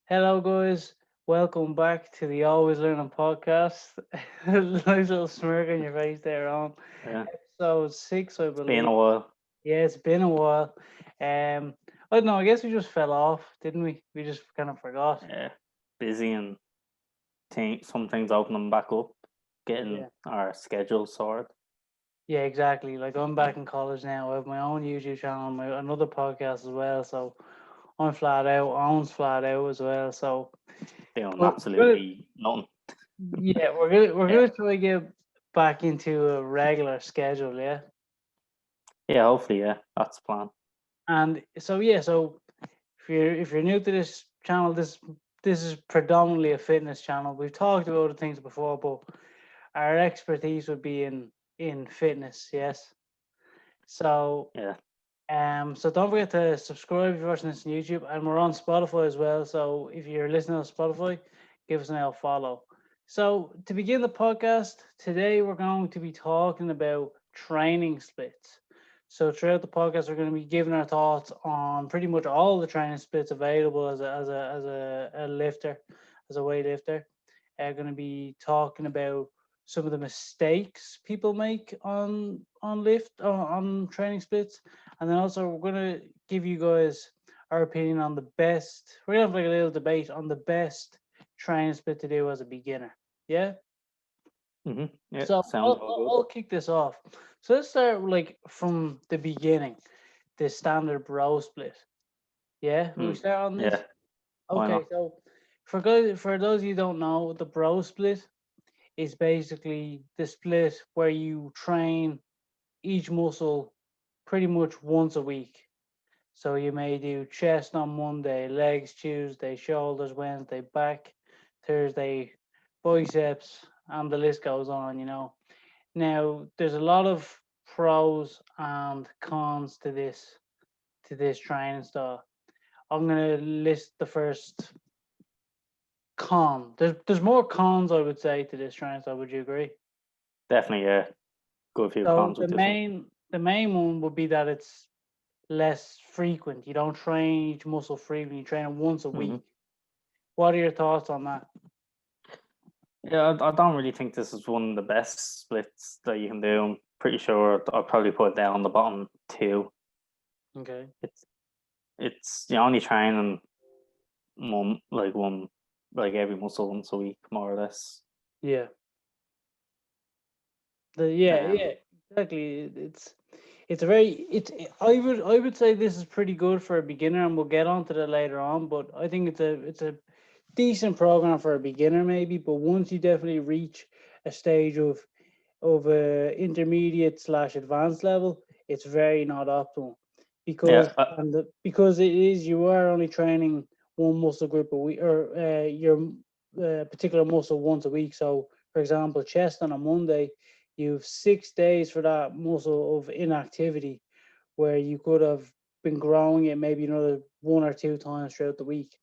Hello, guys. Welcome back to the Always Learning podcast. Nice little smirk on your face there, on Yeah, episode six, I it's been believe. a while. Yeah, it's been a while. I don't know. I guess we just fell off, didn't we? We just kind of forgot. Yeah, busy and some things opening back up, getting Yeah, our schedule sorted. yeah, exactly. Like I'm back in college now. I have my own YouTube channel, my another podcast as well. So I'm flat out. Owen's flat out as well. So, Doing but we're gonna, absolutely nothing. yeah, we're Yeah, gonna try to get back into a regular schedule. Yeah. yeah. Hopefully, yeah, that's the plan. And so yeah, so if you're new to this channel, this is predominantly a fitness channel. We've talked about other things before, but our expertise would be in fitness, yes. So Yeah, so don't forget to subscribe if you're watching this on YouTube, and we're on Spotify as well. So if you're listening on Spotify, give us an L follow. So to begin the podcast today, we're going to be talking about training splits. So throughout the podcast, we're going to be giving our thoughts on pretty much all the training splits available as a lifter, as a weightlifter. We're going to be talking about some of the mistakes people make on training splits, and then also we're gonna give you guys our opinion on the best. We're gonna have like a little debate on the best training split to do as a beginner. Yeah. yeah. So Sounds I'll, all I'll good. I'll kick this off. So let's start like from the beginning, the standard bro split. Yeah, will we Mm, start on this? yeah, why Okay, not? so for those of you who don't know, the bro split is basically the split where you train each muscle pretty much once a week. So you may do chest on Monday, legs Tuesday, shoulders Wednesday, back Thursday, biceps, and the list goes on. Now there's a lot of pros and cons to this training style. I'm gonna list the first con. There's more cons I would say to this training style. Would you agree? Definitely, yeah. Good few So cons the with this one. main one would be that it's less frequent. You don't train each muscle frequently. You train it once a Hmm. week. What are your thoughts on that? Yeah, I don't really think this is one of the best splits that you can do. I'm pretty sure I'll probably put it down on the bottom two. Okay. It's it's you're only training one like every muscle once a week, more or less. Yeah. Yeah, Um, exactly. It's a very it's I would say this is pretty good for a beginner, and we'll get onto that later on. But I think it's a decent program for a beginner, maybe. But once you definitely reach a stage of intermediate slash advanced level, it's very not optimal yeah, because it is you are only training one muscle group a week, or your particular muscle once a week. So, for example, chest on a Monday, you've 6 days for that muscle of inactivity, where you could have been growing it maybe another one or two times throughout the week.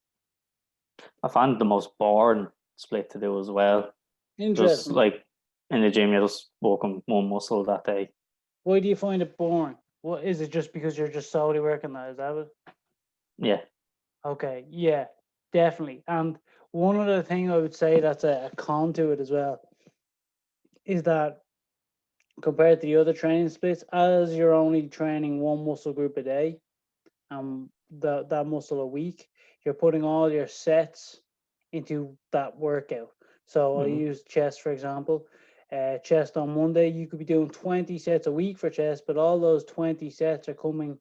I find the most boring split to do as well. Just Interesting. like in the gym, you're just working one muscle that day. Why do you find it boring? What is it? Just because you're just solely working that? Is that it? Yeah. Okay, yeah, definitely. And one other thing I would say that's a con to it as well is that compared to the other training splits, as you're only training one muscle group a day, that muscle a week, you're putting all your sets into that workout. So I Hmm. use chest for example. Chest on Monday, you could be doing 20 sets a week for chest, but all those 20 sets are coming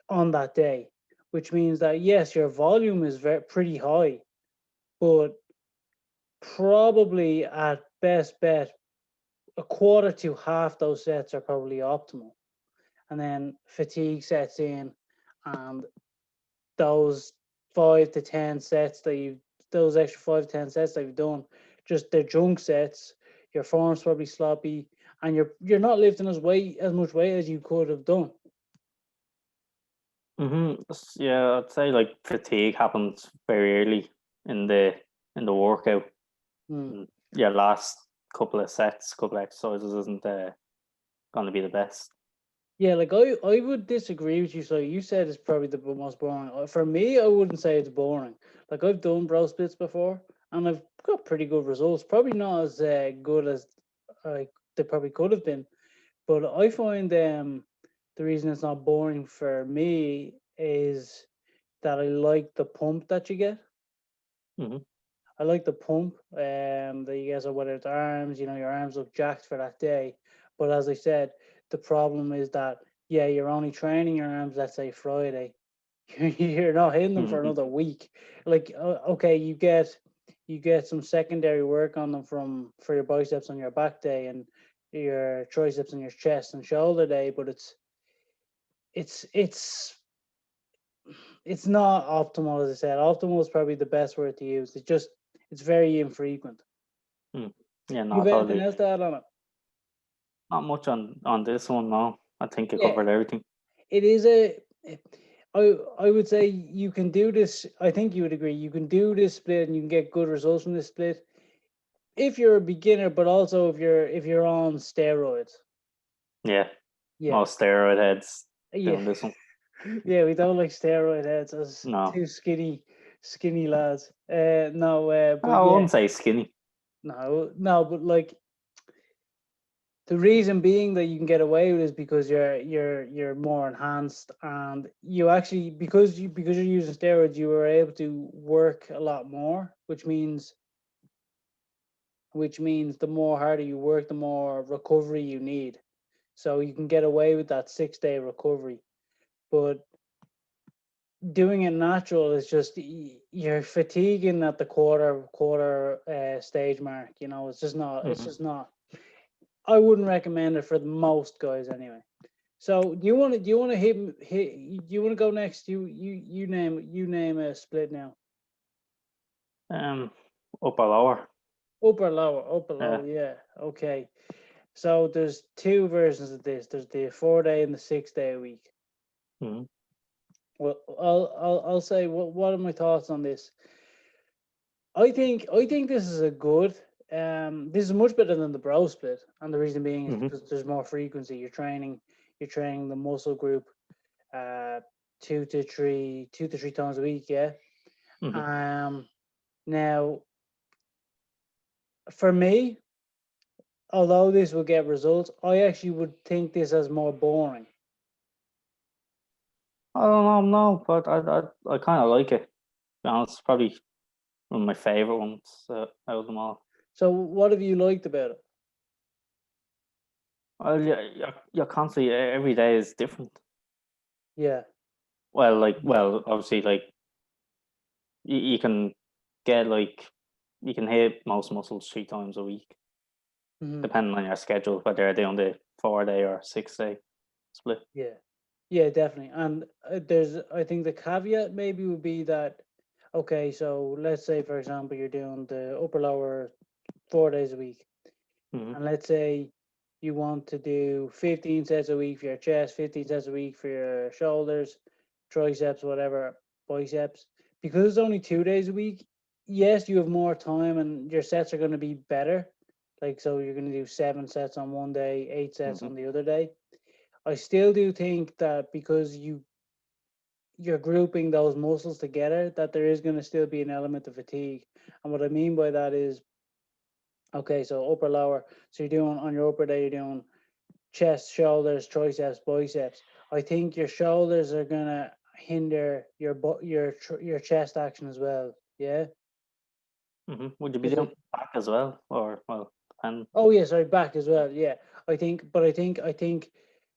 on that day, which means that yes, your volume is pretty high, but probably at best bet a quarter to half those sets are probably optimal, and then fatigue sets in, and those 5 to 10 sets those extra 5 to 10 sets that you've done, just they're junk sets. Your form's probably sloppy, and you're not lifting as much weight as you could have done. Hmm. Yeah, I'd say like fatigue happens very early in the workout. Hmm. And your last couple of sets, couple of exercises isn't going to be the best. Yeah, like I would disagree with you. So you said it's probably the most boring. For me, I wouldn't say it's boring. Like I've done bro splits before, and I've got pretty good results. Probably not as good as they probably could have been, but I find the reason it's not boring for me is that I like the pump that you get. Hmm. I like the pump that you get, whether it's arms, your arms look jacked for that day. But as I said, the problem is that, yeah, you're only training your arms, let's say Friday. You're not hitting them for Hmm. another week. Like, okay, you get some secondary work on them for your biceps on your back day and your triceps on your chest and shoulder day, but it's it's it's not optimal, as I said. Optimal is probably the best word to use. It's very infrequent. Mm. Yeah, You no, have anything totally. else to add on it? Not much on this one, no. I think you Yeah, covered everything. it is I would say you can do this. I think you would agree. You can do this split and you can get good results from this split if you're a beginner, but also if you're on steroids. Yeah, Yeah, most steroid heads yeah, doing this one. yeah. We don't like steroid heads as No, two skinny lads. No, but I yeah, wouldn't say skinny. no, no. But like the reason being that you can get away with is because you're more enhanced, and you actually because you're using steroids, you were able to work a lot more, which means the more harder you work, the more recovery you need. So you can get away with that 6 day recovery. But doing it natural is just you're fatiguing at the quarter stage mark. It's just not. It's Hmm. just not. I wouldn't recommend it for the most guys anyway. So do you want to hit you want to go next? You name a split now. Um, Upper lower. Upper Yeah. lower, yeah. Okay. So there's two versions of this. There's the 4 day and the 6 day a week. Hmm. Well, I'll say what are my thoughts on this? I think this is a good. This is much better than the bro split, and the reason being is Hmm. because there's more frequency. You're training the muscle group, uh, 2 to 3 times a week. Yeah. Hmm. Um. Now, for me, although this will get results, I actually would think this as more boring. I don't know, no, but I kind of like it. To be honest, probably one of my favorite ones out of them all. So, what have you liked about it? Well, yeah, you're constantly every day is different. Yeah. Well, obviously, like you can get like you can hit most muscles 3 times a week, Hmm. depending on your schedule, whether they're doing the 4 day or 6 day split. Yeah. Yeah, definitely. And I think the caveat maybe would be that, okay, so let's say, for example, you're doing the upper lower 4 days a week. Hmm. And let's say you want to do 15 sets a week for your chest, 15 sets a week for your shoulders, triceps, whatever, biceps. Because it's only 2 days a week, yes, you have more time and your sets are going to be better. Like, so you're going to do 7 sets on one day, 8 sets Hmm. on the other day. I still do think that because you're grouping those muscles together, that there is going to still be an element of fatigue. And what I mean by that is, okay, so upper lower. So you're doing on your upper day, you're doing chest, shoulders, triceps, biceps. I think your shoulders are gonna hinder your chest action as well. Yeah, Hmm. Would you be because doing back as well, or well, depend? oh yeah, sorry, back as well. Yeah, I think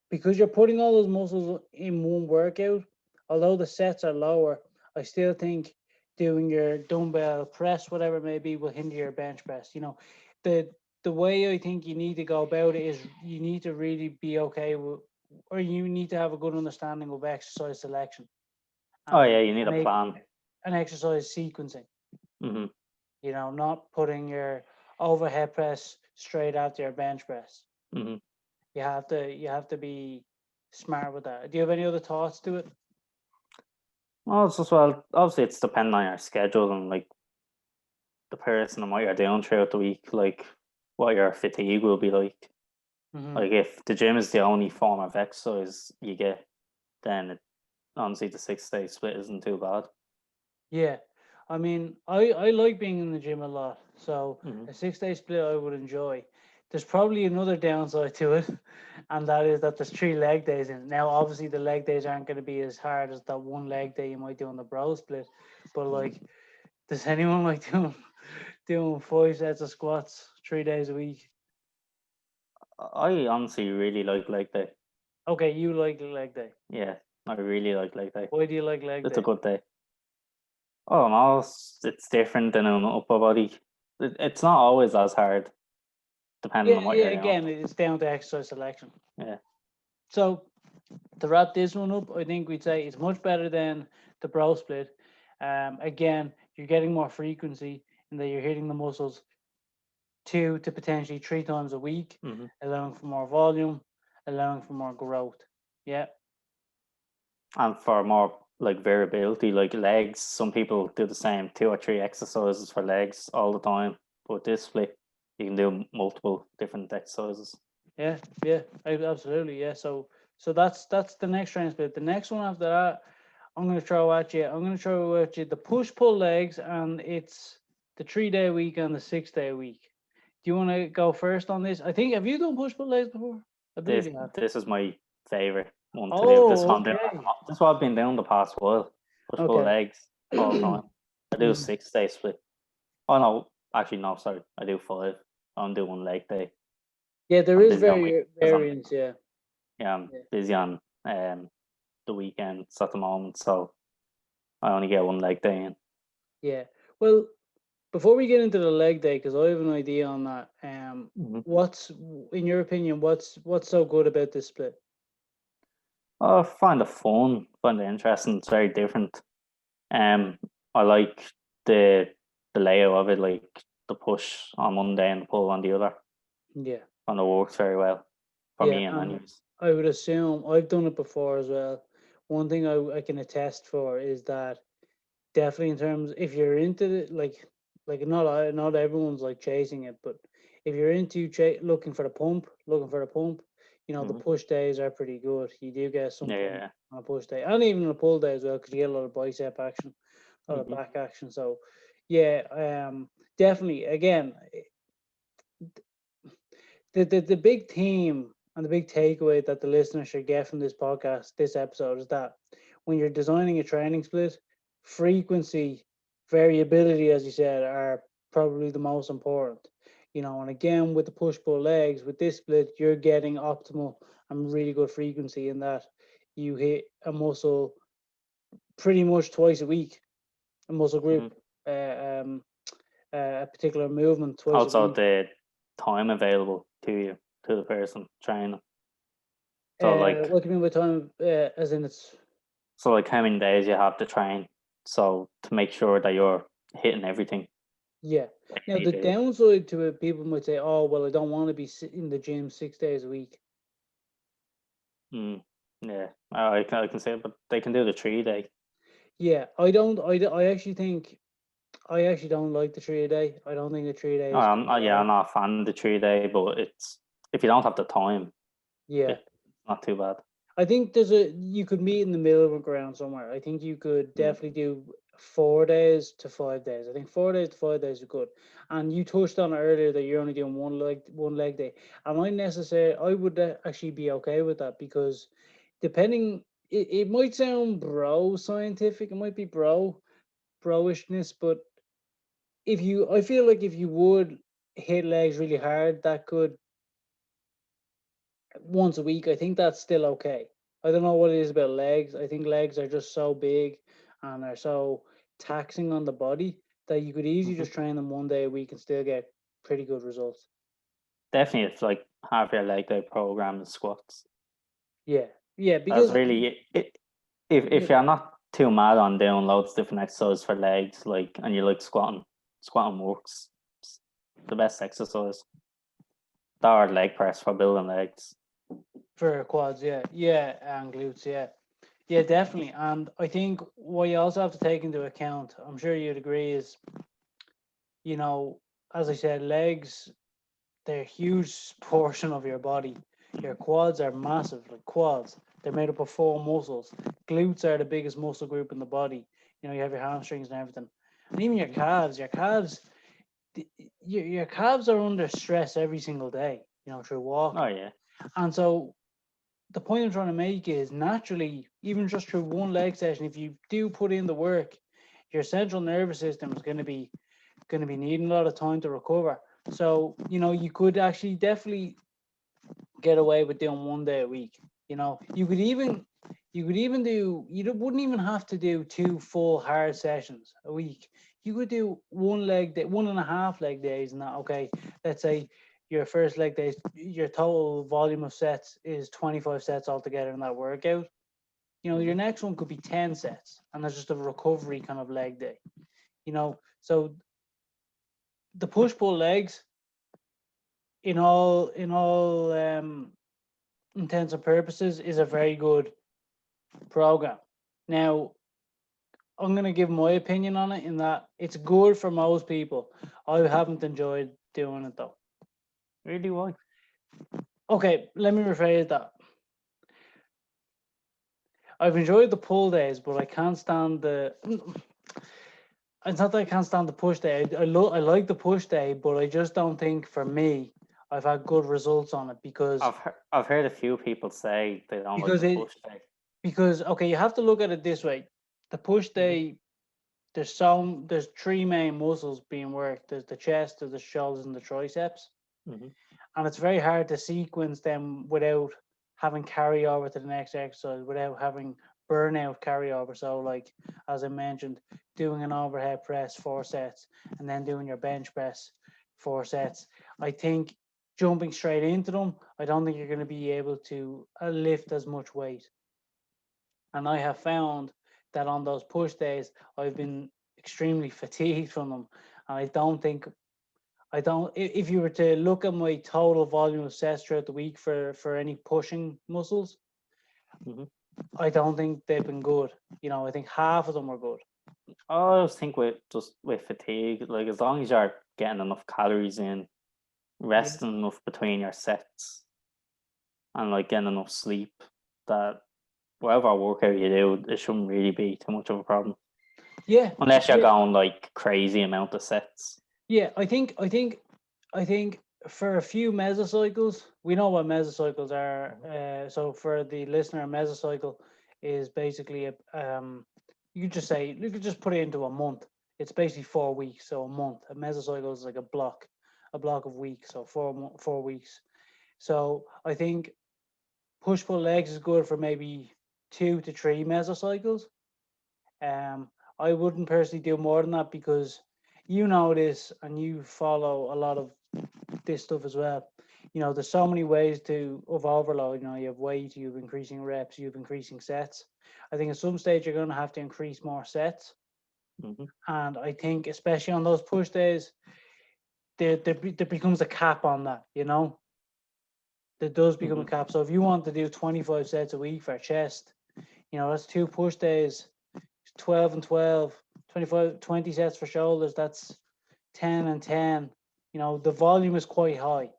because you're putting all those muscles in one workout, although the sets are lower, I still think doing your dumbbell press, whatever it may be, will hinder your bench press. The way I think you need to go about it is you need to really be okay with, or you need to have a good understanding of exercise selection Oh and yeah, you need and, a a, plan. and exercise sequencing. Hmm. Not putting your overhead press straight after your bench press. Hmm. You have to be smart with that. Do you have any other thoughts to it? Well, it's just well, obviously it's depending on your schedule and like the person and what you're doing throughout the week, like what your fatigue will be like. Hmm. Like if the gym is the only form of exercise you get, then honestly the 6 day split isn't too bad. Yeah, I mean, I like being in the gym a lot, so Hmm. a 6 day split I would enjoy. There's probably another downside to it, and that is that there's 3 leg days in it. Now, obviously, the leg days aren't going to be as hard as that one leg day you might do on the bro split, but like, does anyone like doing 5 sets of squats 3 days a week? I honestly really like leg day. Okay, you like leg day. Yeah, I really like leg day. Why do you like leg It's a day? good day. Oh no, it's different than an upper body. It's not always as hard, depending Yeah, on what yeah. you're doing. Again, it's down to exercise selection. Yeah. So to wrap this one up, I think we'd say it's much better than the bro split. Again, you're getting more frequency in that you're hitting the muscles 2 to potentially 3 times a week, Hmm. allowing for more volume, allowing for more growth. Yeah, And for more like variability, like legs, some people do the same 2 or 3 exercises for legs all the time. But this split, you can do multiple different exercises. yeah, yeah, absolutely, yeah. So that's the next training split. The next one after that, I'm gonna throw at you. I'm gonna throw at you the push pull legs, and it's the 3 day week and the 6 day week. Do you want to go first on this? I think have you done push pull legs before? I believe This you have. this is my favorite one to do. This Oh, one I'm doing. okay. This is what I've been doing the past while. Push pull Okay. legs all the time. I do Mhm. 6 day split. Oh no, actually no, sorry. I do 5. I'm doing one leg day. Yeah, there I'm is busy on week because variance. Yeah. I'm Yeah. busy on the weekends at the moment, so I only get one leg day in. Yeah. Well, before we get into the leg day, because I have an idea on that. Hmm. What's in your opinion? What's so good about this split? I find it fun, find it interesting. It's very different. Um, I like the the layout of it, like the push on one day and the pull on the other, Yeah. and it works very well for Yeah, me. And and anyways, I would assume I've done it before as well. One thing I can attest for is that definitely in terms if you're into it, like not everyone's like chasing it, but if you're into looking for the pump, the hmm, push days are pretty good. You do get some pump yeah, on a push day, and even on a pull day as well, because you get a lot of bicep action, a lot of hmm, back action. So yeah, definitely. Again, the big theme and the big takeaway that the listener should get from this podcast, this episode, is that when you're designing a training split, frequency, variability, as you said, are probably the most important. And again, with the push pull legs, with this split, you're getting optimal and really good frequency in that you hit a muscle pretty much twice a week, a muscle hmm. group, a particular movement twice a Also, week. the time available to you to the person training. So like, What do you mean by time? As in it's how many days you have to train. So to make sure that you're hitting everything Yeah. that Now you need the to hit. downside to it, people might say, "Oh, well, I don't want to be sitting in the gym 6 days a week." Mm, yeah, I can say, it, but they can do the 3 day. Yeah, I don't. I actually think I actually don't like the 3 a day. I don't think the 3 day is too Yeah, I'm hard. not a fan of the 3 day, but it's if you don't have the time, Yeah, it's not too bad. I think you could meet in the middle of the ground somewhere. I think you could Mm, definitely do 4 days to 5 days. I think 4 days to 5 days is good. And you touched on it earlier that you're only doing one leg day. And I would actually be okay with that because depending, it might sound bro scientific, it might be broishness, but I feel like if you would hit legs really hard, that could once a week, I think that's still okay. I don't know what it is about legs. I think legs are just so big and are so taxing on the body that you could easily hmm. just train them one day a week and still get pretty good results. Definitely, it's like half your leg day program is squats. Yeah, yeah, That's because really it. If you're not too mad on doing loads of different exercises for legs, like and you like squatting, squatting works. It's the best exercise. That or leg press for building legs. for quads, yeah, yeah, and glutes, yeah, yeah, definitely. And I think what you also have to take into account, I'm sure you'd agree, is you know, as I said, legs. they're a huge portion of your body. Your quads are massive, like quads. They're made up of four muscles. Glutes are the biggest muscle group in the body. You know, you have your hamstrings and everything, and even your Mhm. calves. Your calves are under stress every single day. You know, through Oh walking, yeah. and so the point I'm trying to make is naturally, even just through one leg session, if you do put in the work, your central nervous system is going to be needing a lot of time to recover. So, you know, you could actually definitely get away with doing 1 day a week. You know, you could even do wouldn't even have to do two full hard sessions a week. You could do one leg day, 1.5 leg days, and that okay. Let's say your first leg days, your total volume of sets is 25 sets altogether in that workout. You know, your Hmm. next one could be 10 sets, and that's just a recovery kind of leg day. You know, so the push pull legs in all intents and purposes is a very good program. Now, I'm going to give my opinion on it in that it's good for most people. I haven't enjoyed doing it though. Really, why? Okay, let me rephrase that. I've enjoyed the pull days, but I can't stand the. It's not that I can't stand the push day. I like the push day, but I just don't think for me I've had good results on it I've heard a few people say they don't like because the it push day. because okay, you have to look at it this way. The push Hmm. day, there's three main muscles being worked. There's the chest, there's the shoulders, and the triceps. Hmm. And it's very hard to sequence them without having carryover to the next exercise, without having burnout carryover. So, like as I mentioned, doing an overhead press 4 sets, and then doing your bench press 4 sets. I think jumping straight into them, I don't think you're going to be able to lift as much weight. And I have found that on those push days, I've been extremely fatigued from them. And I don't. If you were to look at my total volume of sets throughout the week for any pushing muscles, Hmm. I don't think they've been good. You know, I think half of them were good. I always think with fatigue, like as long as you're getting enough calories in, Yeah. resting enough between your sets, and like getting enough sleep, that whatever workout you do, it shouldn't really be too much of a problem. Yeah. Unless you're Yeah. going like crazy amount of sets. Yeah. I think for a few mesocycles, we know what mesocycles are. So for the listener, a mesocycle is basically you could just put it into a month. It's basically 4 weeks, so a month. A mesocycle is like a block of weeks, so 4 weeks. So I think push pull legs is good for maybe 2 to 3 mesocycles. Um, I wouldn't personally do more than that because you know this and you follow a lot of this stuff as well. You know, there's so many ways of overload. You know, you have weight, you have increasing reps, you have increasing sets. I think at some stage you're going to have to increase more sets, Hmm. and I think especially on those push days, there becomes a cap on that. You know, there does become a Hmm. cap. So if you want to do 25 sets a week for chest, you know, that's 2 push days, 12 and 12, 25, 20 sets for shoulders. That's 10 and 10. You know, the volume is quite high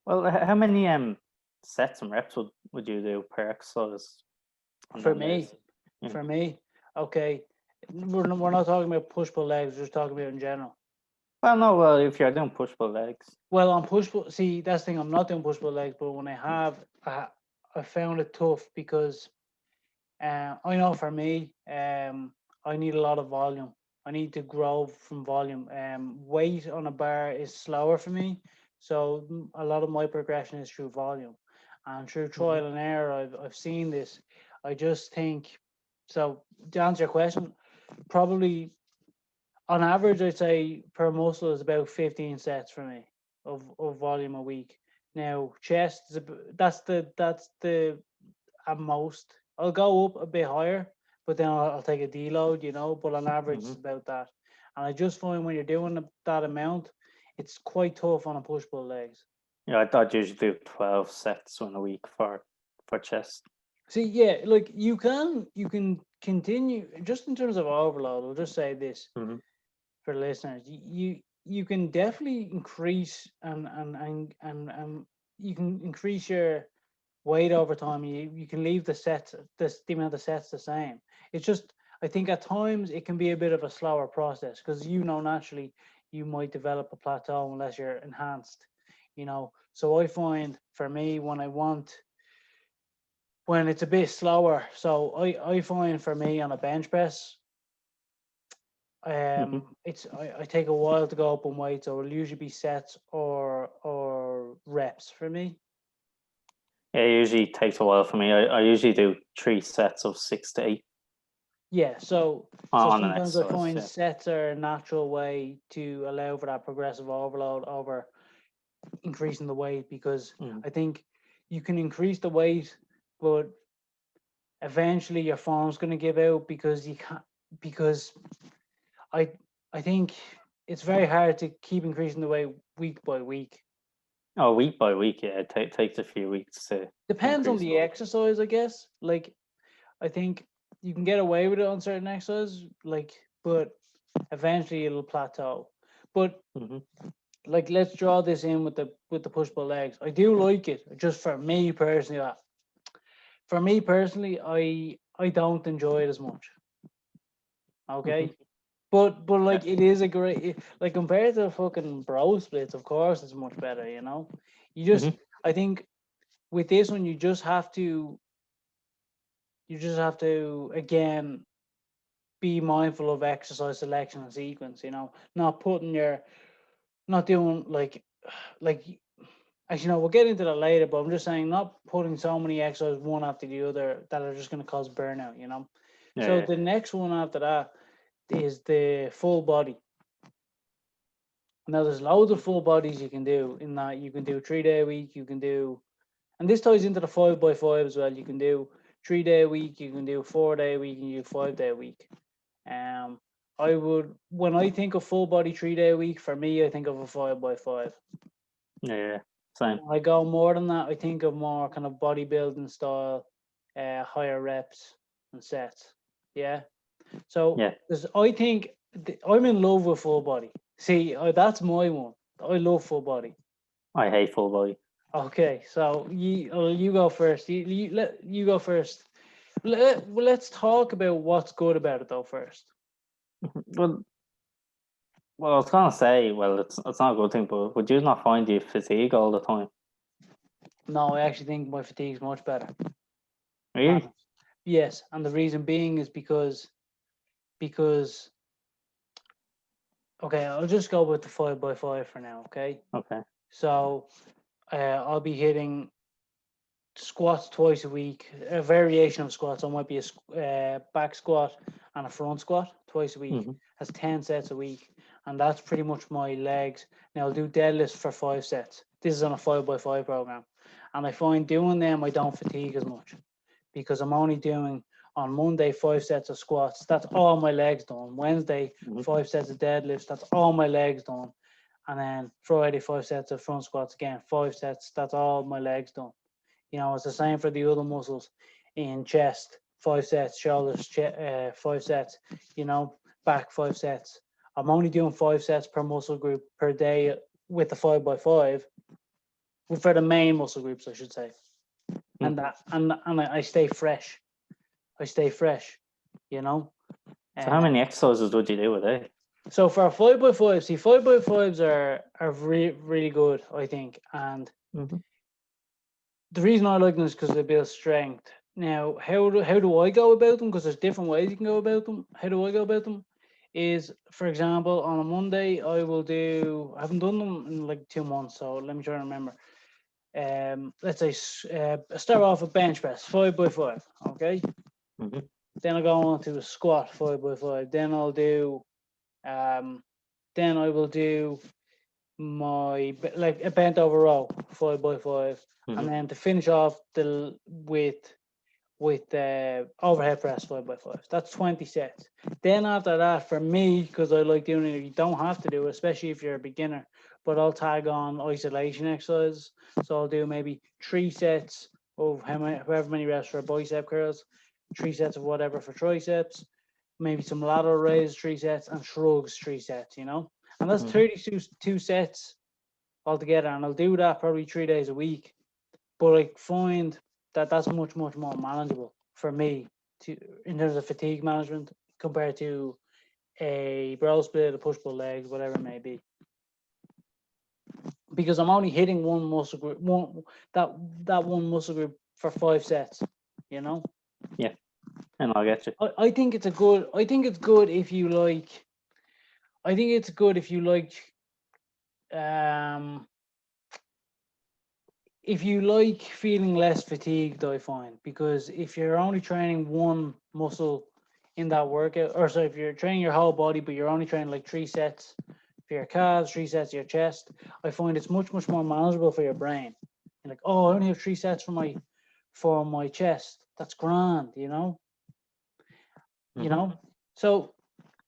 Well, how many sets and reps would you do per exercise on for them me. days? Yeah. For me, okay, we're not talking about push pull legs, we're just talking about in general. Well, no. Well, if you're doing push pull legs. Well, on push pull, see, that's the thing, I'm not doing push pull legs, but when I have, I found it tough because I know for me, I need a lot of volume. I need to grow from volume. Weight on a bar is slower for me, so a lot of my progression is through volume, and through Hmm. trial and error. I've seen this. I just think so. To answer your question, probably on average, I'd say per muscle is about 15 sets for me of volume a week. Now, chest is that's the at most. I'll go up a bit higher, but then I'll take a deload, you know. But on average, Hmm. it's about that. And I just find when you're doing that amount, it's quite tough on a push pull legs. Yeah, I'd usually do 12 sets in a week for chest. See, yeah, like you can continue just in terms of overload. I'll just say this Hmm. for listeners: you can definitely increase and you can increase your weight over time. You can leave the sets, the amount of sets the same. It's just, I think at times it can be a bit of a slower process because naturally you might develop a plateau unless you're enhanced. So I find for me when it's a bit slower. So I find for me on a bench press, Hmm. I take a while to go up in weight, so it'll usually be sets or reps for me. Yeah, it usually takes a while for me. I usually do 3 sets of 6 to 8 Yeah, so on an sometimes I exercise. find Yeah. sets are a natural way to allow for that progressive overload over increasing the weight because Mm. I think you can increase the weight, but eventually your form's going to give out because you can't because I I think it's very hard to keep increasing the weight week by week. Oh, week by week, yeah, it takes a few weeks to Depends on increase it. the exercise, I guess. Like I think you can get away with it on certain exercises, but eventually it'll plateau. But Hmm. let's draw this in with the push pull legs. I do like it, just for me personally. For me personally, I don't enjoy it as much. Hmm. Okay, but Yeah. like it is a great like compared to the fucking bro splits. Of course, it's much better. You just Hmm. I think with this one you just have to again be mindful of exercise selection and sequence. Not putting your not doing like actually no, we'll get into that later, but I'm just saying not putting so many exercises one after the other that are just going to cause burnout. So Yeah. the next one after that is the full body. Now there's loads of full bodies you can do in that you can do 3 day a week, you can do, and this ties into the 5x5 as well. You can do 3 day a week, you can do 4 day a week, and you do 5 day a week. Um, I would when I think of full body 3 day a week, for me, I think of a 5x5. Yeah. Yeah. Same. When I go more than that, I think of more kind of bodybuilding style, higher reps and sets. Yeah. So Yeah. I think I'm in love with full body. See, that's my one. I love full body. I hate full body. Okay, so you go first. You go first. Let's talk about what's good about it though first. Well, I was gonna say, well, it's not a good thing, but would you not find you fatigue all the time? No, I actually think my fatigue's much better. And Really? yes, and the reason being is because okay, I'll just go with the 5x5 for now. Okay, Okay. so I'll be hitting squats twice a week, a variation of squats. I might be a back squat and a front squat twice a week. Hmm. That's 10 sets a week. And that's pretty much my legs. Now I'll do deadlifts for 5 sets. This is on a 5x5 program. And I find doing them, I don't fatigue as much because I'm only doing on Monday 5 sets of squats. That's all my legs done. Wednesday, Hmm. 5 sets of deadlifts. That's all my legs done. And then Friday, 5 sets of front squats again, 5 sets. That's all my legs done. It's the same for the other muscles in chest, 5 sets, shoulders, 5 sets, back 5 sets. I'm only doing 5 sets per muscle group per day with the 5x5 for the main muscle groups, I should say. And that and I stay fresh. I stay fresh, you know. So how Uh, many exercises would you do a day? so for a 5x5, see 5x5s are really good, I think. And Hmm. the reason I like them is because they build strength. Now, how do I go about them? Because there's different ways you can go about them. How do I go about them? Is, for example, on a Monday I will do. I haven't done them in like 2 months, so let me try and remember. Let's say start off with bench press, 5x5. Okay. Hmm. Then I go on to a squat, 5x5. Then I'll do. Then I will do like a bent over row, 5x5, Hmm. and then to finish off the with the overhead press 5x5. That's 20 sets. Then after that, for me, because I like doing it, you don't have to do it, especially if you're a beginner. But I'll tag on isolation exercises. So I'll do maybe 3 sets of however many reps for bicep curls, 3 sets of whatever for triceps, maybe some lateral raises 3 sets, and shrugs 3 sets. and that's 32 sets altogether, and I'll do that probably 3 days a week. But I find that that's much more manageable for me to in terms of fatigue management compared to a bro split, a push pull legs, whatever it may be. Because I'm only hitting one muscle group, that one muscle group for 5 sets. You know. Yeah, and I'll get you. I think it's a good. I think it's good if you like. I think it's good if you like. If you like feeling less fatigued, I find, because if you're only training one muscle in that workout, or so if you're training your whole body, but you're only training like 3 sets for your calves, 3 sets of your chest, I find it's much more manageable for your brain. You're like, oh, I only have 3 sets for my chest. That's grand, you know. You know. So,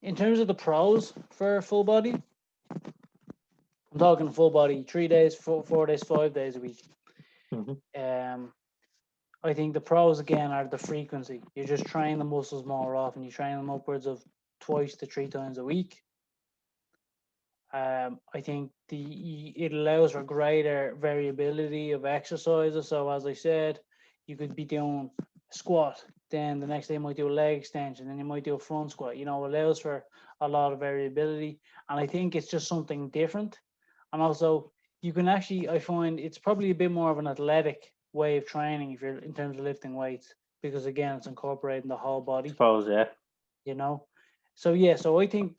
in terms of the pros for full body, I'm talking full body, 3 days, 4 days, 5 days a week. I think the pros again are the frequency. You just train the muscles more often. You train them upwards of 2 to 3 times a week. I think it allows for greater variability of exercises. So as I said, you could be doing a squat, then the next day you might do a leg extension, then you might do a front squat. You know, it allows for a lot of variability, and I think it's just something different. And also, you can actually, I find it's probably a bit more of an athletic way of training if you're in terms of lifting weights, because again, it's incorporating the whole body. Suppose, yeah. You know, so yeah, so I think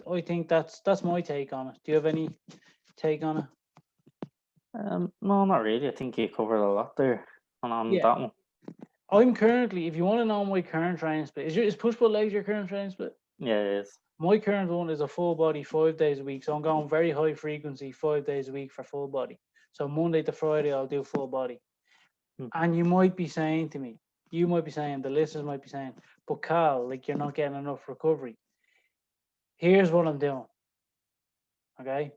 that's my take on it. Do you have any take on it? No, not really. I think you covered a lot there on Yeah. that one. I'm currently, if you want to know my current training split, is push pull legs your current training split? Yeah, it is. My current one is a full body 5 days a week, so I'm going very high frequency 5 days a week for full body. So Monday to Friday I'll do full body. And you might be saying to me, the listeners might be saying, but Cal, like you're not getting enough recovery. Here's what I'm doing. Okay,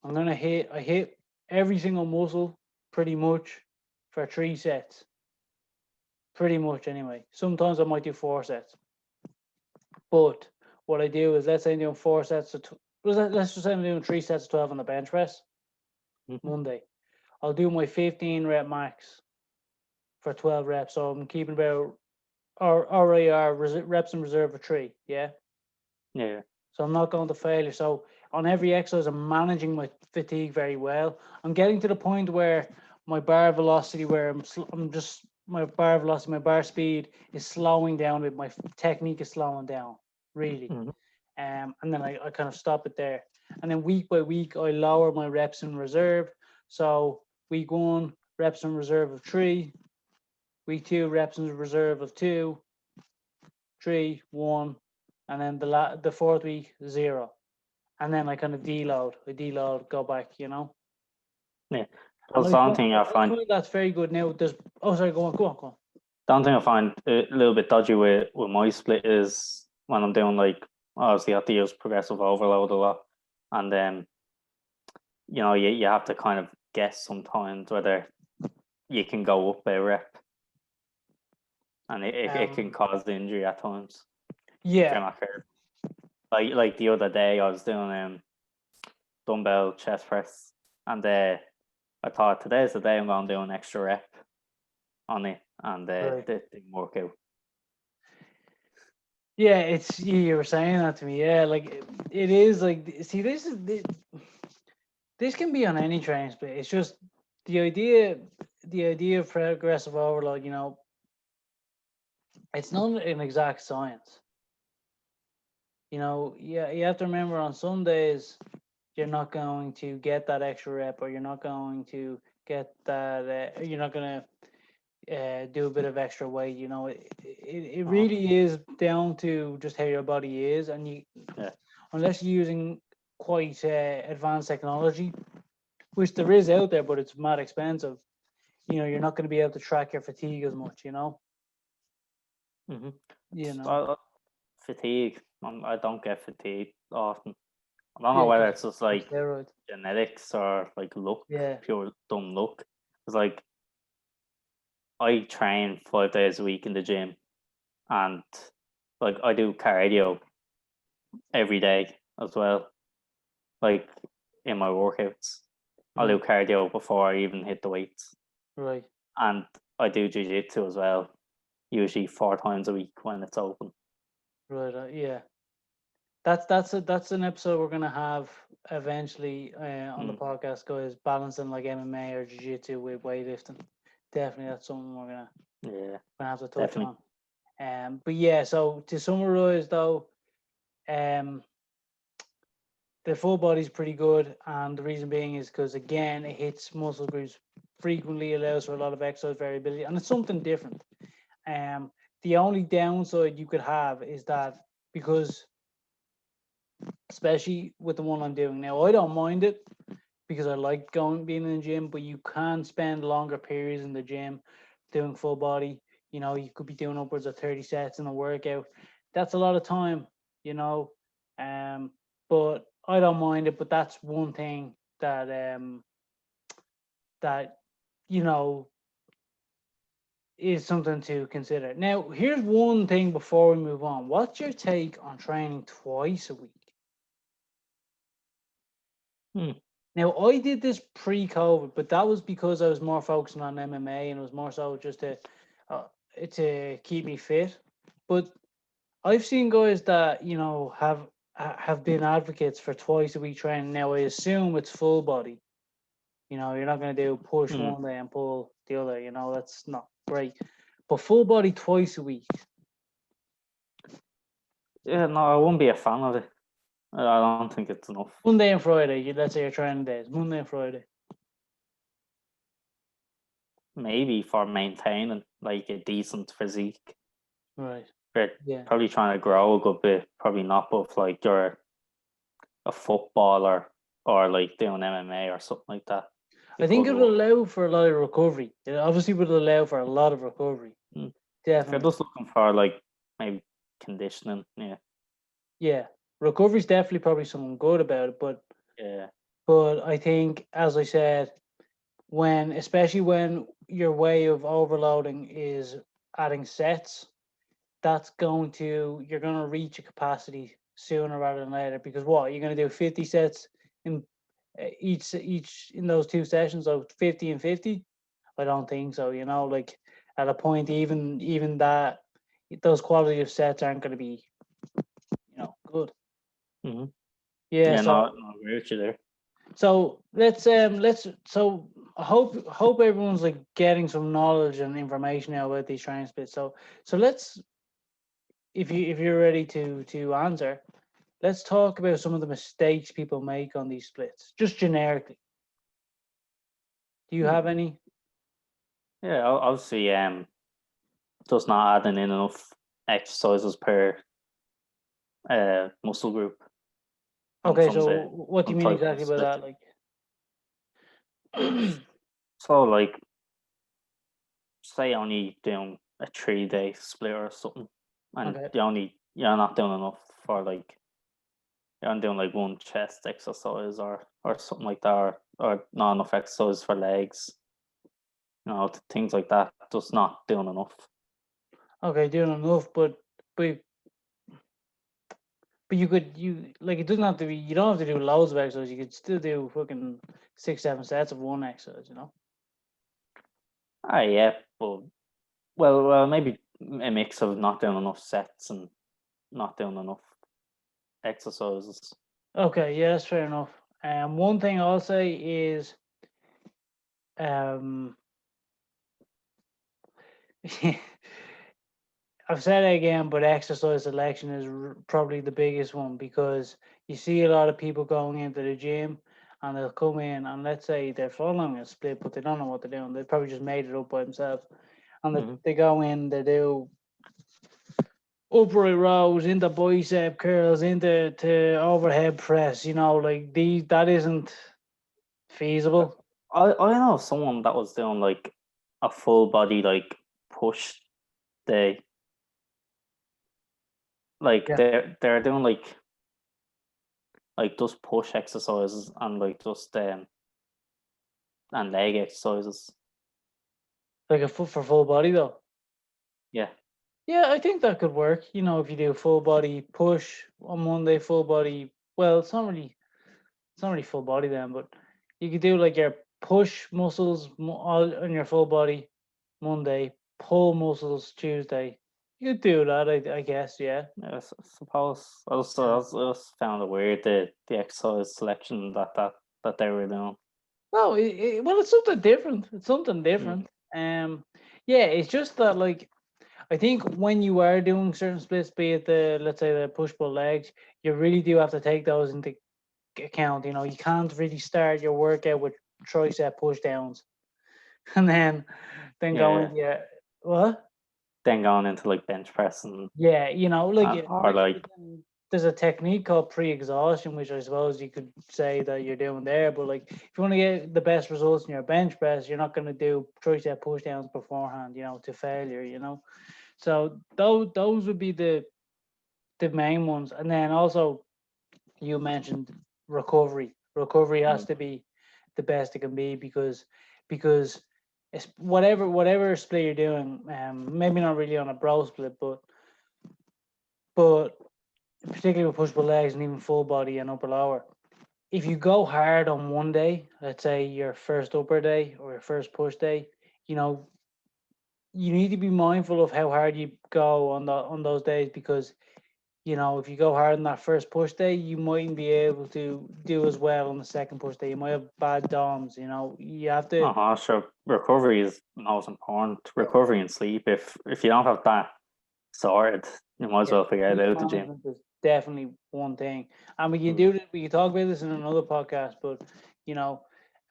I'm gonna I hit every single muscle pretty much for 3 sets. Pretty much anyway. Sometimes I might do 4 sets. But what I do is, let's say I'm doing 4 sets of let's just say I'm doing 3 sets of 12 on the bench press. Monday, I'll do my 15 rep max for 12 reps. So I'm keeping about RIR reps in reserve of 3. Yeah. Yeah. So I'm not going to failure. So on every exercise, I'm managing my fatigue very well. I'm getting to the point where my bar velocity, my bar velocity, my bar speed is slowing down. With my technique is slowing down, really. And then I kind of stop it there. And then week by week, I lower my reps in reserve. So week 1, reps in reserve of 3. Week 2, reps in reserve of 2, 3, 1. And then the 4th week, 0. And then I kind of deload, go back, you know. Yeah. That's the only thing I find. That's very good. Now there's. Oh, sorry. Go on. The only thing I find a little bit dodgy with my split is when I'm doing, like, obviously I have to use progressive overload a lot, and then you have to kind of guess sometimes whether you can go up a rep, and it can cause injury at times. Yeah. If you're not careful. Like the other day, I was doing dumbbell chest press, and I thought today's the day I'm going to do an extra rep on it, and it didn't work out. Yeah, it's you were saying that to me. Yeah, like it is like, see, this can be on any training split. It's just the idea of progressive overload. You know, it's not an exact science. You know, yeah, you have to remember, on some days you're not going to get that extra rep, or you're not going to get that. You're not going to do a bit of extra weight. You know, it really is down to just how your body is, and unless you're using quite advanced technology, which there is out there, but it's mad expensive. You know, you're not going to be able to track your fatigue as much. You know. You know. Fatigue. I don't get fatigued often. I don't know whether it's just like genetics or like luck, pure dumb luck. It's like I train 5 days a week in the gym, and like I do cardio every day as well. like in my workouts. I'll do cardio before I even hit the weights. Right. And I do jiu-jitsu as well, usually 4 times a week when it's open. Right. Yeah. That's an episode we're gonna have eventually on the podcast, guys. Balancing like MMA or jiu-jitsu with weightlifting. Definitely, that's something we're Yeah, gonna have to touch definitely. on. But yeah, so to summarize though, um, the full body's pretty good, and the reason being is because again, it hits muscle groups frequently, allows for a lot of exercise variability, and it's something different. The only downside you could have is that because, especially with the one I'm doing now, I don't mind it because I like being in the gym, but you can spend longer periods in the gym doing full body. You know, you could be doing upwards of 30 sets in a workout. That's a lot of time, you know. But I don't mind it, but that's one thing that you know is something to consider. Now, here's one thing before we move on. What's your take on training twice a week? Hmm. Now, I did this pre-COVID, but that was because I was more focusing on MMA and it was more so just uh, to keep me fit. But I've seen guys that have been advocates for twice a week training. Now, I assume it's full body. You know, you're not going to do push Hmm. one day and pull the other. You know, that's not great. But full body twice a week. Yeah, no, I wouldn't be a fan of it. I don't think it's enough. Monday and Friday. Let's say your training days. Monday and Friday. Maybe for maintaining like a decent physique. Right. But Yeah. probably trying to grow a good bit. Probably not, but like you're a footballer or like doing MMA or something like that. I It think could it would work. allow for a lot of recovery. It obviously would allow for a lot of recovery. If you're Definitely. just looking for like maybe conditioning, yeah, Yeah. Recovery is definitely probably something good about it, yeah, but I think, as I said, especially when your way of overloading is adding sets, you're gonna reach a capacity sooner rather than later. Because what you're gonna do 50 sets in each in those two sessions, so 50 and 50. I don't think so. You know, like at a point, even that those quality of sets aren't going to be, good. mm-hmm. Yeah. Yeah. So No, I agree with you there. let's so I hope everyone's like getting some knowledge and information now about these training splits. So let's, if you're ready to answer, let's talk about some of the mistakes people make on these splits, just generically. Do you Hmm. have any? Yeah, obviously, just not adding in enough exercises per muscle group on Okay, some so day, what do some you mean type of exactly by split. that? Like, So, like, say only doing a 3 day split or something, and okay, you're not doing enough for like you're only doing like one chest exercise or something like that, or not enough exercise for legs, things like that. Just not doing enough. okay, doing enough, but but you like, it doesn't have to be. You don't have to do loads of exercise. You could still do fucking 6, 7 sets of one exercise. Ah, yeah, but well, maybe a mix of not doing enough sets and not doing enough exercises. Okay, yeah, that's fair enough. One thing I'll say is, um, I've said it again, but exercise selection is probably the biggest one, because you see a lot of people going into the gym and they'll come in and, let's say, they're following a split, but they don't know what they're doing. They probably just made it up by themselves, and Mm-hmm. they go in, they do upright rows, into bicep curls, into overhead press. Like that isn't feasible. I know someone that was doing like a full body like push day. Like Yeah, they're doing like just push exercises and like just and leg exercises. like a foot for full body though. Yeah. Yeah, I think that could work. If you do full body push on Monday, full body. Well, it's not really. it's not really full body then, but you could do like your push muscles all on your full body Monday, pull muscles Tuesday. You could do that, I guess, yeah. I suppose Um, I just found it weird the exercise selection that they were doing. no, well, it's something different. It's something Mm. different. Yeah, it's just that like I think when you are doing certain splits, be it the let's say the push pull legs, you really do have to take those into account. You know, you can't really start your workout with tricep push downs and then go Yeah. into your what? Then going into like bench press Yeah, you know, like or like there's a technique called pre-exhaustion, which I suppose you could say that you're doing there. But like, if you want to get the best results in your bench press, you're not going to do tricep push downs beforehand, you know, to failure, you know. So those would be the main ones, and then also you mentioned recovery. Recovery has mm, to be the best it can be because it's whatever split you're doing, maybe not really on a bro split, but particularly with push pull legs and even full body and upper lower. If you go hard on one day, let's say your first upper day or your first push day, you know, you need to be mindful of how hard you go on those days because you know if you go hard on that first push day, you mightn't be able to do as well on the second push day. You might have bad DOMs. You know, you have to. sure, recovery is most important. Recovery and sleep. If you don't have that sorted, you might as Yeah, well figure it sleep out the gym. management is definitely one thing, and we can Mm. do this. We can talk about this in another podcast, but you know,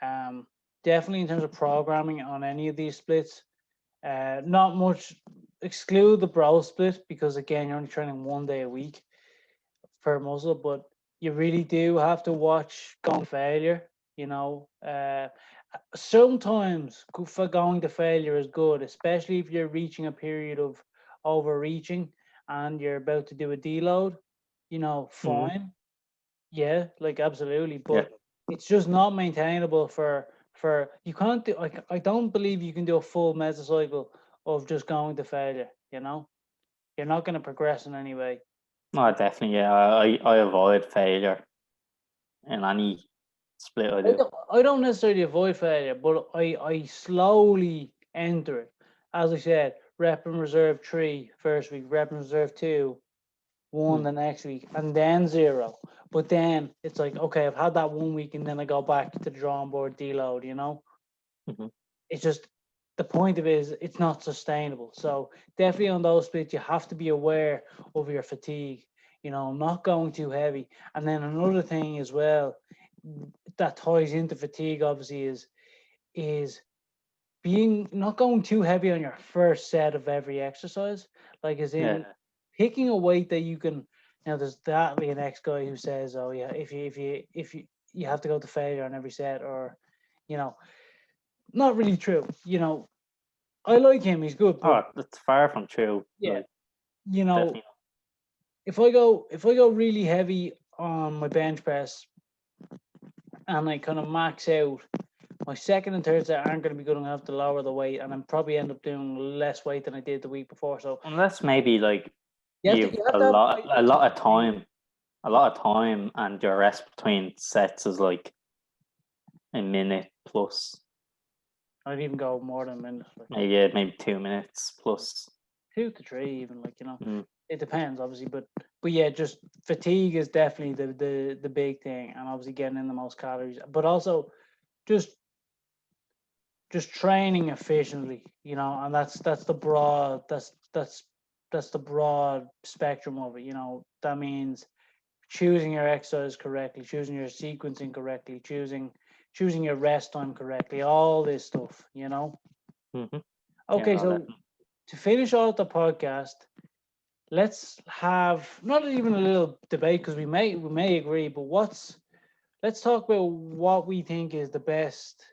um, definitely in terms of programming on any of these splits, not much. Exclude the bro split because again, you're only training one day a week per muscle, but you really do have to watch going to failure. You know, sometimes for going to failure is good, especially if you're reaching a period of overreaching and you're about to do a deload. You know, Mm. fine, yeah, like absolutely, Yeah. but it's just not maintainable for you can't do. Like, I don't believe you can do a full mesocycle of just going to failure. You know, you're not going to progress in any way. No, definitely. Yeah, I avoid failure in any split I do. I don't necessarily avoid failure, but I slowly enter it. As I said, rep and reserve three first week, rep and reserve two, one Mm. the next week, and then zero. But then it's like, okay, I've had that 1 week, and then I go back to the drawing board deload, you know? Hmm. It's just the point of it is it's not sustainable. So definitely on those splits, you have to be aware of your fatigue, you know, not going too heavy. And then another thing as well that ties into fatigue obviously is being not going too heavy on your first set of every exercise, like as in Yeah. picking a weight that you can. Now there's that be an ex guy who says, oh yeah, if you have to go to failure on every set, or you know, not really true. You know, I like him, he's good, but Oh, it's far from true. yeah, Like you know, definitely. if I go really heavy on my bench press and I kind of max out, my second and third set aren't going to be good enough to lower the weight, and I'm probably end up doing less weight than I did the week before. So Unless maybe like you have to you've you have to have a weight a that's lot of sustainable. time, and your rest between sets is like a minute plus, I'd even go more than a minute, like maybe 2 minutes plus. 2 to 3, even like Mm. it depends obviously, but yeah, just fatigue is definitely the big thing, and obviously getting in the most calories, but also just just training efficiently, you know, and that's the broad that's the broad spectrum of it, you know. That means choosing your exercise correctly, choosing your sequencing correctly, choosing your rest time correctly, all this stuff, you know. Hmm. Yeah, Okay, no, so definitely. to finish off the podcast, let's have not even a little debate because we may agree, but let's talk about what we think is the best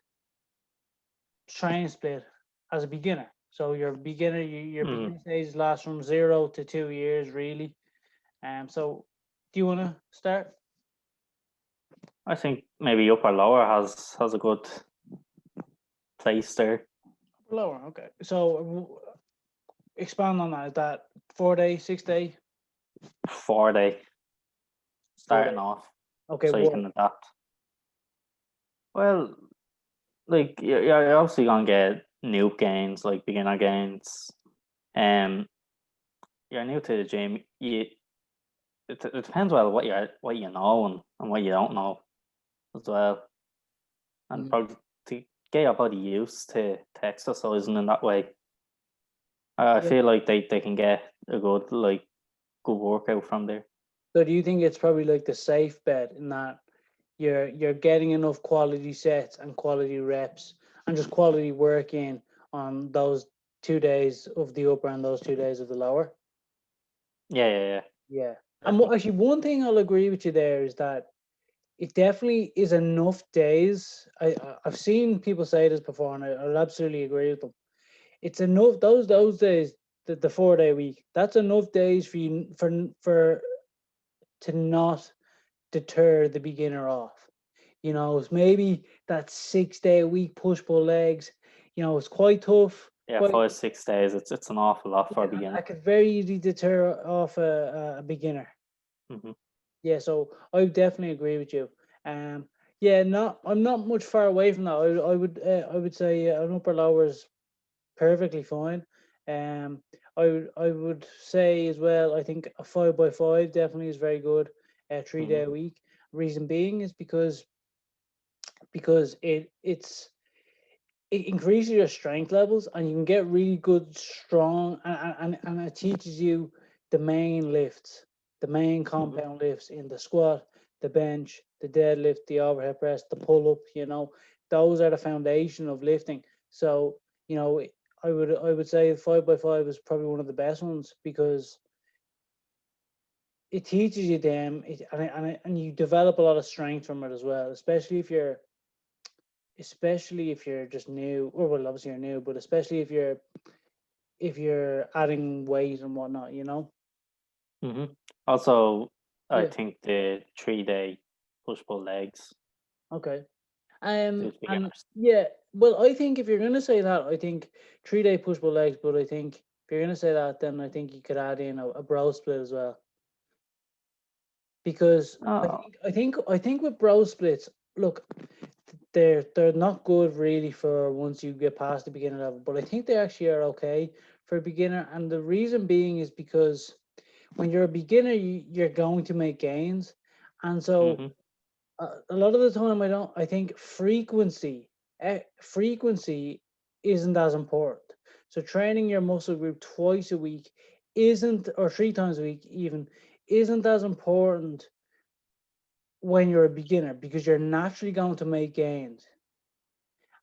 training split as a beginner. So your Mm. beginner stage lasts from 0 to 2 years, really. So do you want to start? I think maybe upper lower has a good place there. Lower, okay. So expand on that. Is that 4 day, 6 day, 4 day 4 day? starting off, Okay, so you what can adapt. Well, like you're obviously gonna get new gains, like beginner gains. Um, you're new to the gym. It depends well what you know and what you don't know as well, and Mm. probably to get your body used to exercising in that way. I Yeah. feel like they can get a good workout from there. So do you think it's probably like the safe bet in that you're getting enough quality sets and quality reps and just quality work in on those 2 days of the upper and those 2 days of the lower? Yeah, Yeah. And definitely. actually, one thing I'll agree with you there is that it definitely is enough days. I've seen people say this before, and I'll absolutely agree with them. It's enough those days, the 4 day week. That's enough days for you for to not deter the beginner off. It's maybe that 6 day a week push pull legs. It's quite tough. Yeah, Quite 5 6 days. It's an awful lot for a yeah, and beginner. I could very easily deter off a beginner. Hmm. Yeah, so I would definitely agree with you. Yeah, I'm not much far away from that. I would say an upper lower is perfectly fine. Um, I would say as well. I think a 5 by 5 definitely is very good. A 3 day Hmm. a week. Reason being is because it increases your strength levels and you can get really good strong, and it teaches you the main lifts, the main Hmm. compound lifts in the squat, the bench, the deadlift, the overhead press, the pull up. Those are the foundation of lifting. So you know I would say 5 by 5 is probably one of the best ones because it teaches you them, and you develop a lot of strength from it as well, especially if you're just new, or well, obviously you're new, but especially if you're adding weight and whatnot. Hmm. Also, I Yeah. think the 3 day push pull legs Okay. suits And beginners. yeah, well, I think if you're gonna say that, I think 3 day push pull legs, but I think if you're gonna say that, then I think you could add in a brow split as well, because I Oh. think I think I think with brow splits, look, they're not good really for once you get past the beginner level, but I think they actually are okay for a beginner, and the reason being is because when you're a beginner, you're going to make gains, and so Hmm. a lot of the time, I think frequency isn't as important. So training your muscle group twice a week isn't, or 3 times a week even, isn't as important when you're a beginner because you're naturally going to make gains,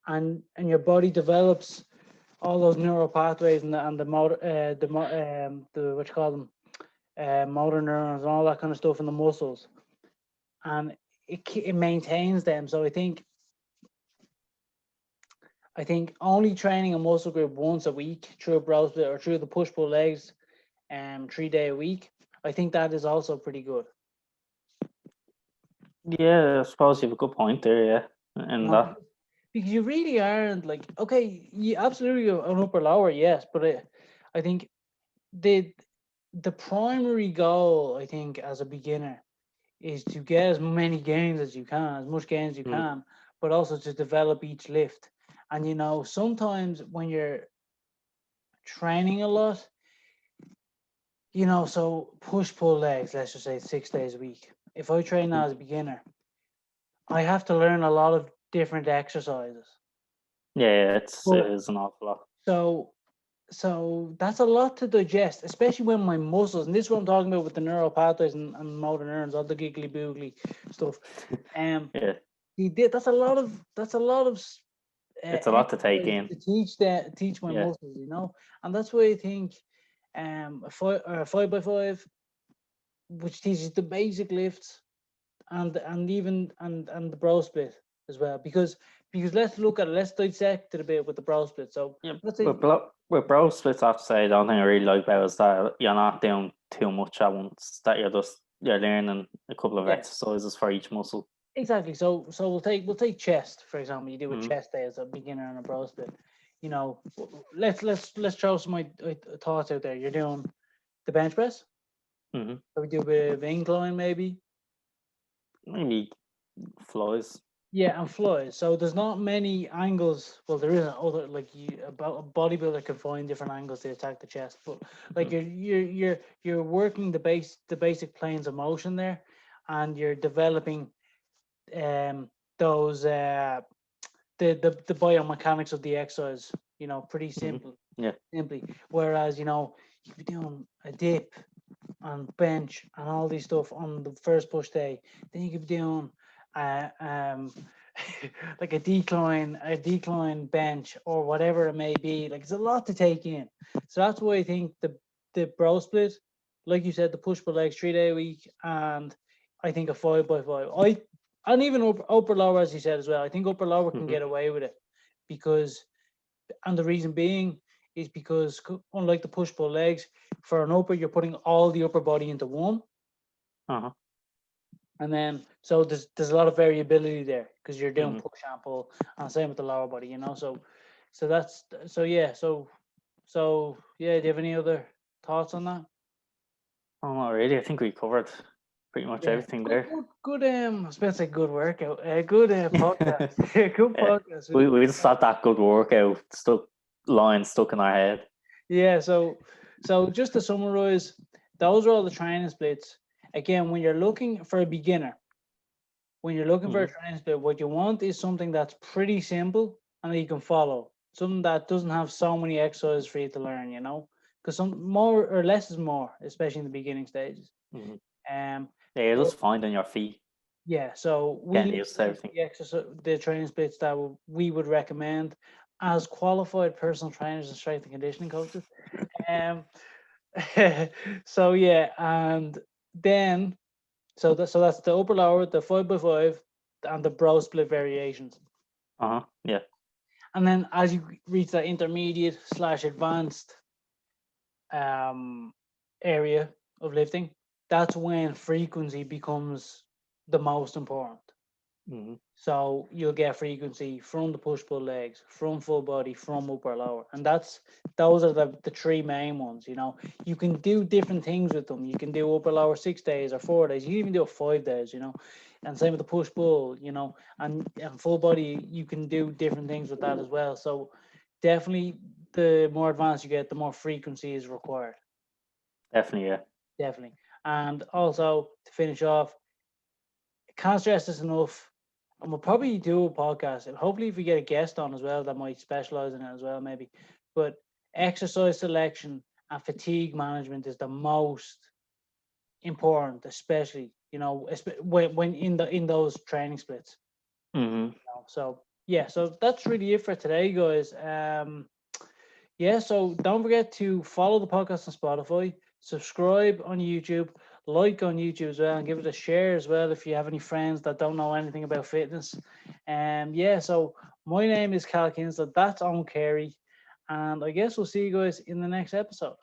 and your body develops all those neural pathways and the motor the what you call them, motor neurons and all that kind of stuff in the muscles, and it maintains them. So I think only training a muscle group once a week through a brow split or through the push pull legs, 3 day a week, I think that is also pretty good. Yeah, I suppose you have a good point there. Yeah, You and know, that. because you really aren't like, okay, you absolutely an upper lower, yes, but I think the the primary goal, I think, as a beginner is to get as many gains as you can, as much gains as you Mm. can, but also to develop each lift. And sometimes when you're training a lot, so push pull legs, let's just say 6 days a week. If I train Mm. that as a beginner, I have to learn a lot of different exercises. Yeah, it But is an awful lot. so so that's a lot to digest, especially when my muscles, and this is what I'm talking about with the neural pathways and motor neurons, all the giggly boogly stuff. Um, Yeah, that's a lot of it's a lot to take exercise in. to teach my Yeah. muscles, and that's why I think a 5 by 5, which teaches the basic lifts and even and the brow split as well, because let's dissect it a bit with the brow split. So Yeah, let's say, with bro splits, I have to say, the only thing I really like about it is that you're not doing too much at once. That you're learning a couple of yeah, exercises for each muscle. exactly. So we'll take chest for example. You do a Mm. chest day as a beginner and a brow split. Let's throw some thoughts out there. You're doing the bench press. Hmm. So we do a bit of incline maybe. Maybe flies. Yeah, and flies. So there's not many angles. Well, there is other like about a bodybuilder can find different angles to attack the chest, but like Mhm. you're working the basic planes of motion there, and you're developing um those the biomechanics of the exercise. Pretty Mhm. simple, Yeah. simply. Whereas you could be doing a dip and bench and all these stuff on the first push day. Then you could be doing uh, um like a decline bench or whatever it may be. Like it's a lot to take in. So that's why I think the bro split, like you said, the push pull legs 3 day a week, and I think a 5 by 5. And even upper lower, as you said as well. I think upper lower can Mhm. get away with it because, and the reason being is because unlike the push pull legs, for an upper you're putting all the upper body into one, Uh-huh. and then so there's a lot of variability there because you're doing Mhm. push and pull, and same with the lower body. So that's so yeah. So yeah. Do you have any other thoughts on that? Oh, not really. I think we covered pretty much Yeah, everything good, there. good, good. I was about to say good workout. Good podcast. Good Yeah. podcast. We just had that good workout stuck in our head. Yeah, so just to summarize, those are all the training splits. Again, when you're looking for a Mhm. training split, what you want is something that's pretty simple and that you can follow. Something that doesn't have so many exercises for you to learn, because some more or less is more, especially in the beginning stages. Mhm. Um, Yeah, you're but just finding your feet, yeah, so we getting look used to at everything. the training splits that we would recommend as qualified personal trainers and strength and conditioning coaches. Um, so yeah, and then that's the upper lower, the 5 by 5, and the bro split variations. Uh-huh. Yeah. And then as you reach that intermediate slash advanced um area of lifting, that's when frequency becomes the most important. Mhm. So you'll get frequency from the push pull legs, from full body, from upper lower, and those are the three main ones. You can do different things with them. You can do upper lower 6 days or 4 days. You can even do it 5 days. And same with the push pull. And full body, you can do different things with that as well. So definitely, the more advanced you get, the more frequency is required. Definitely, yeah. Definitely, and also to finish off, can't stress this enough. And we'll probably do a podcast, and hopefully, if we get a guest on as well that might specialize in it as well, maybe. But exercise selection and fatigue management is the most important, especially when in those training splits. Mhm. So yeah, so that's really it for today, guys. Yeah, so don't forget to follow the podcast on Spotify, subscribe on YouTube, like on YouTube as well, and give it a share as well if you have any friends that don't know anything about fitness. Yeah, so my name is Cal Kinsler, that's Owen Carey, and I guess we'll see you guys in the next episode.